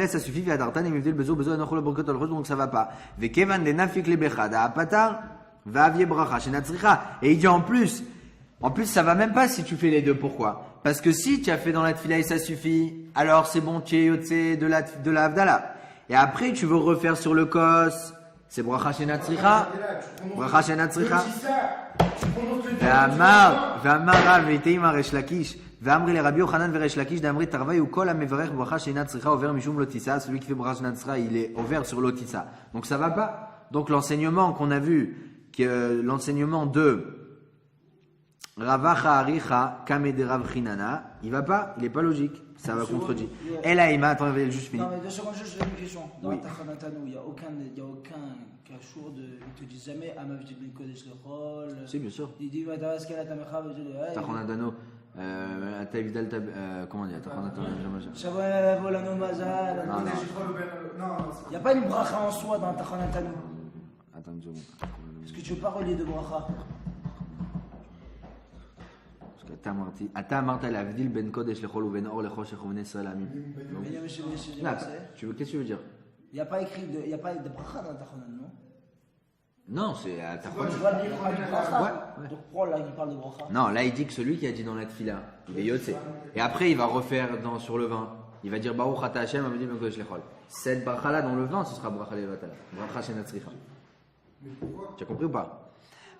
ça suffit. Viadartan et Mevdil Bezo Anochol Brokot Al donc ça va pas. Vekevan de Nafik Lebechad Apatar Vavie Bracha Shenatzricha. Et il dit en plus, ça va même pas si tu fais les deux. Pourquoi? Parce que si tu as fait dans la tefila et ça suffit, alors c'est bon, tu es yotze de la Havdalah. Et après, tu veux refaire sur le kos, c'est bracha shenatzricha. Bracha shenatzricha. Ve'amara ve'teima resh lakish. Ve'amri le Rabbi Yochanan ve'resh lakish d'amri tarvay ou kol amevarech bracha shenatzricha over mishum lotissa. Celui qui fait bracha shenatzricha, il est over sur lotissa. Donc ça va pas. Donc l'enseignement qu'on a vu, l'enseignement de Ravacha Aricha Kame de Rav Chinana, il va pas, il est pas logique, ça va contredire. Elaïma, attends, je vais juste finir. Non, mais 2 secondes, juste une question. Dans la Tachanatanu, il n'y a aucun cachour de. Ils te disent jamais Amavjid Ben Kodesh Lechol. Si, bien sûr. Il dit Vadaras Kalatamecha, Tachanatanu, Ataïvdal, comment dire, Tachanatanu, Shavon Volano Mazal. Il n'y a pas une bracha en soi dans la Tachanatanu. Attends une seconde. Est-ce que tu veux pas relier deux brachas? אתה אמרת להבדיל בין קודש לחול ובין אור לחושך ובין ישראל העמים. Qu'est-ce que tu veux dire? Il n'y a pas écrit il n'y a pas de bracha dans Tachonan, non? Non, c'est à Tachonan. Donc pourquoi là il parle de bracha? Non, là il dit que celui qui a dit dans la tefila, il est yotze. Et après il va refaire sur le vin. Il va dire Baruch Ata Hashem Avdi Ben Kodesh Lechol. Cette bracha là dans le vin, ce sera bracha levatala. Bracha shenatzricha. Tu as compris ou pas?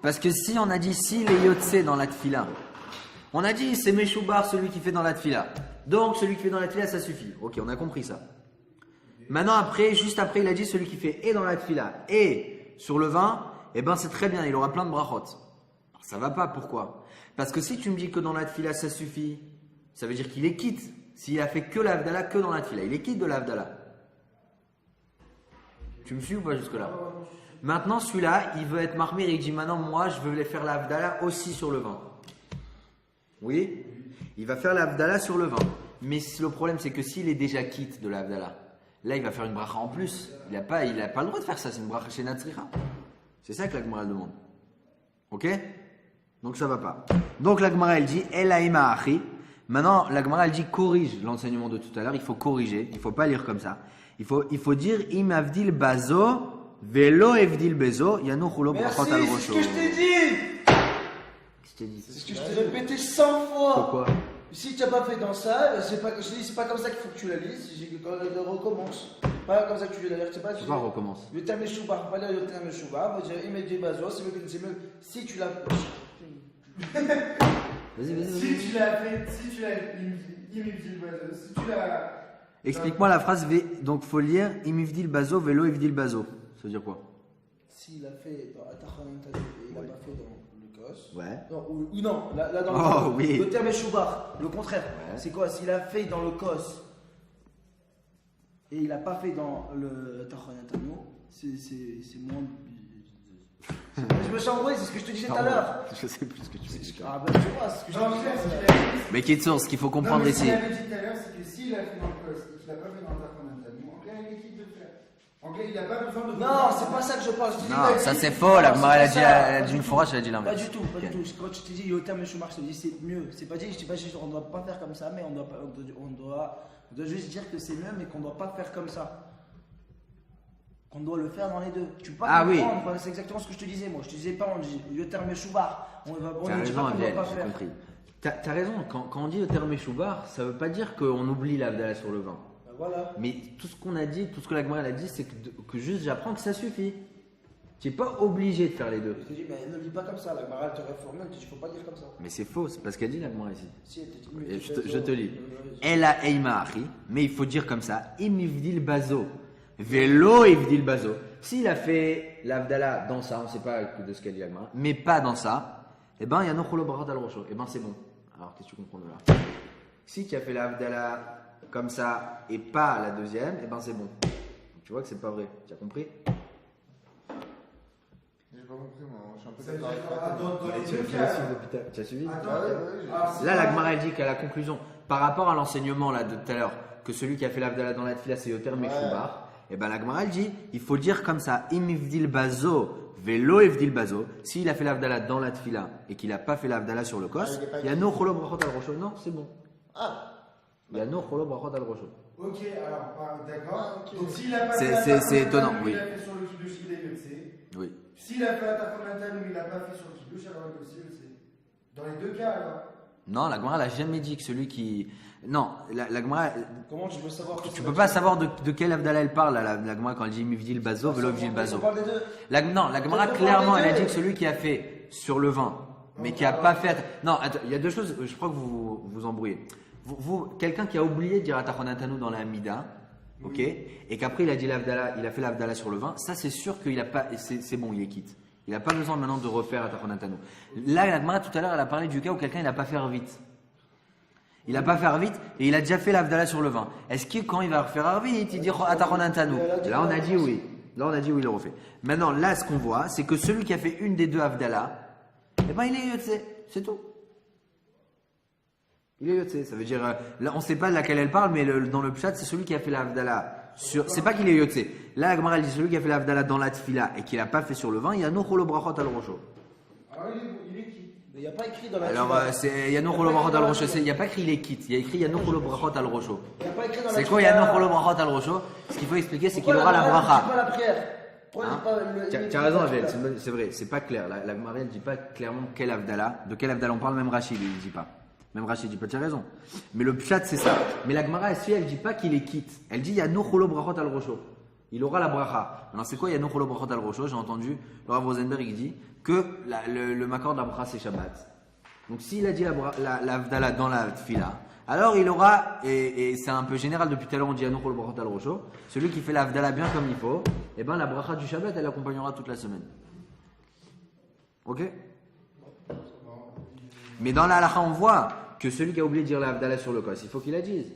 Parce que si on a dit s'il est yotze dans la tefila, on a dit c'est Meshoubar celui qui fait dans la tefila. Donc celui qui fait dans la tefila ça suffit. Ok, on a compris ça. Maintenant juste après il a dit celui qui fait et dans la tefila et sur le vin, eh ben c'est très bien, il aura plein de brachot. Ça va pas, pourquoi? Parce que si tu me dis que dans la tefila ça suffit, ça veut dire qu'il est quitte. S'il a fait que l'Avdala que dans la tefila, il est quitte de l'Avdala. Tu me suis ou pas jusque là? Maintenant celui-là, il veut être marmir et il dit maintenant moi je veux faire l'Avdala aussi sur le vin. Oui, il va faire l'Avdala sur le vin. Mais le problème, c'est que s'il est déjà quitte de l'Avdala, là, il va faire une bracha en plus. Il n'a pas le droit de faire ça, c'est une bracha chez Natsricha. C'est ça que la Gemara demande. Ok? Donc ça va pas. Donc la Gemara, elle dit Elaïma Achi. Maintenant, la Gemara, elle dit corrige l'enseignement de tout à l'heure. Il faut corriger. Il ne faut pas lire comme ça. Il faut dire Im Avdil Bazo, Velo Evdil Bezo, Yanou Chulo Brachot al Rosho. C'est ce que je t'ai dit! C'est ce que je t'ai répété 100 fois. Pourquoi? Si tu n'as pas fait dans ça, c'est pas comme ça qu'il faut que tu la lises. Je recommence. Pas comme ça que tu la lire. C'est pas. Tu vas recommence. Le terme Meshouba, pas dire le terme Meshouba. On va dire immédiat bazo. C'est mieux. Si tu l'as. Vas-y. Si tu l'as immédiat bazo. Si tu l'as. Explique-moi la phrase. Donc faut lire imivdil bazo, velo evdil bazo. Ça veut dire quoi? S'il a fait dans Atachanan Tadou et il n'a pas fait dans. Ouais. Non, ou non, là dans le terme Meshoubar, le contraire. Ouais. C'est quoi? S'il a fait dans le Kos et il n'a pas fait dans le Tachanatanu, c'est moins. Je me suis embrouillé, c'est ce que je te disais tout à l'heure. Je sais plus ce que tu veux dire. Ah bah tu vois, c'est ce que je te disais. Mais qui est de source, ce qu'il faut comprendre ici. Ce qu'il avait dit tout à l'heure, c'est que s'il a fait dans le Kos et qu'il n'a pas fait dans le Tachanatanu, en clair, il est quitte de faire. En clair, il n'a pas besoin de. Non, c'est pas ça que je pense. Non, ça c'est faux. La Gemara elle a dit une fois, elle a dit l'inverse. Pas du tout. Quand je te dis Yotam Meshoubar, je te dis c'est mieux. C'est pas dit, je dis pas, on doit pas faire comme ça, mais on doit Je dois juste dire que c'est mieux, mais qu'on ne doit pas faire comme ça. Qu'on doit le faire dans les deux. Tu peux pas Ah oui. comprendre, c'est exactement ce que je te disais, moi. Je te disais pas, on dit le terme choubar. On T'as ne dit raison, pas qu'on doit Aviel, pas j'ai faire. compris. T'as raison, quand on dit le terme choubar, ça veut pas dire qu'on oublie l'Avdala sur le vin. Ben voilà. Mais tout ce qu'on a dit, tout ce que la Gemara a dit, c'est que juste j'apprends que ça suffit. Tu n'es pas obligé de faire les deux. Je te dis, mais ne lis pas comme ça. La Gemara, elle te réforme, elle te dit, il ne faut pas dire comme ça. Mais c'est faux, c'est pas ce qu'elle dit la Gemara ici. Si, elle te dit, Et je te lis. Elle a Eima Achi, mais il faut dire comme ça. Im ivdil bazo. Velo ivdil bazo. S'il a fait l'Avdala dans ça, on ne sait pas de ce qu'elle dit la Gemara, mais pas dans ça, eh ben, il y a no cholo barat al rosho. Eh ben, c'est bon. Alors, qu'est-ce que tu comprends de là? Si tu as fait l'Avdala comme ça et pas la deuxième, eh ben, c'est bon. Tu vois que c'est pas vrai. Tu as compris? J'ai pas compris, moi. Je suis un peu Ça veut d'accord dire avec toi. dans les Tu deux cas. as suivi? Attends, Ah ouais, ouais, alors, c'est Là, la pas- Gemara elle dit qu'à la conclusion, par rapport à l'enseignement là de tout à l'heure, que celui qui a fait l'Avdala dans la tfila c'est Yoter Mechoubar, et ben la Gemara elle dit, il faut dire comme ça, im ivdil bazo, velo ivdil bazo. S'il a fait l'Avdala dans la tfila et qu'il n'a pas fait l'Avdala sur le kos, il y a no cholo brachot al rosho. Non, c'est bon. Ah, Il y a no cholo brachot al rosho. Ok, alors, d'accord. Ok. Donc s'il a pas C'est- fait la c'est- tarte c'est étonnant, mentale, oui. Il a fait sur le kidouche, il est yotsé. Oui. S'il a fait la tarte mentale, il l'a pas fait sur le kidouche, alors il est aussi yotsé. Dans les deux cas, alors. Non, la Gemara elle a jamais dit que celui qui. Non, la Gemara. Comment tu veux savoir que Tu c'est peux la- pas savoir de quel Avdala elle parle, la Gemara, quand elle dit im ivdil bazo, velo ivdil On bazo. parle des deux. Non, la Gemara On clairement parle des elle a deux. dit que celui qui a fait sur le vin, mais qui a pas fait. Non, attends, il y a deux choses, je crois que vous vous embrouillez. Quelqu'un qui a oublié de dire Atachonatanu dans la Hamida, ok, et qu'après il a dit l'Avdala, il a fait l'Avdala sur le vin, ça c'est sûr qu'il a pas, c'est bon, il est quitte. Il n'a pas besoin maintenant de refaire Atachonatanu. Là, la Gemara tout à l'heure elle a parlé du cas où quelqu'un il n'a pas fait vite. Il n'a pas fait vite et il a déjà fait l'Avdala sur le vin. Est-ce que quand il va refaire vite, il dit Atachonatanu? Là on a dit oui. Là on a dit oui, il le refait. Maintenant là ce qu'on voit, c'est que celui qui a fait une des deux Avdala, eh ben il est Yotse, c'est tout. Il est Yotse, ça veut dire, là on ne sait pas de laquelle elle parle, mais dans le pshat c'est celui qui a fait l'Avdala. C'est pas qu'il est Yotse. Là la Gemara elle dit celui qui a fait l'Avdala dans la tfila et qui l'a pas fait sur le vin, il y a no cholo brachot al rosho. Alors il est qui? Mais il n'y a pas écrit dans la Alors il y a no cholo brachot al rosho, il n'y a pas écrit il est quitte, il y a écrit il y a no cholo brachot al rosho. Il n'y a pas écrit dans la C'est quoi il y a no cholo brachot al rosho? Ce qu'il faut expliquer c'est qu'il aura la Pourquoi bracha. pas la prière. Pourquoi Hein? il dit pas le- Tu as raison, Avel, c'est vrai, c'est pas clair. La Gemara ne dit pas clairement quel Avdala, de quel Avdala on parle, même Rachid il ne dit pas. Même Rachid dit pas, tu as raison. Mais le pshat c'est ça. Mais la Gemara, elle dit pas qu'il est quitte. Elle dit il y a no cholo brachot al rosho. Il aura la bracha. Alors c'est quoi il y a no cholo brachot al rosho? J'ai entendu le Rav Rosenberg il dit que le makor de la bracha c'est Shabbat. Donc s'il a dit la Avdala dans la tfila, alors il aura, et c'est un peu général depuis tout à l'heure, on dit Anoch le brachot al rosho, celui qui fait la Avdala bien comme il faut, et ben la bracha du Shabbat elle l'accompagnera toute la semaine. Ok? Mais dans la halakha on voit que celui qui a oublié de dire la Avdala sur le kos, il faut qu'il la dise.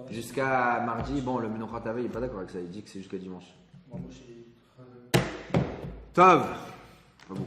Jusqu'à mardi, bon le Menochat Tavé il n'est pas d'accord avec ça, il dit que c'est jusqu'à dimanche. Bon, moi, j'ai- Tov! Pas beaucoup.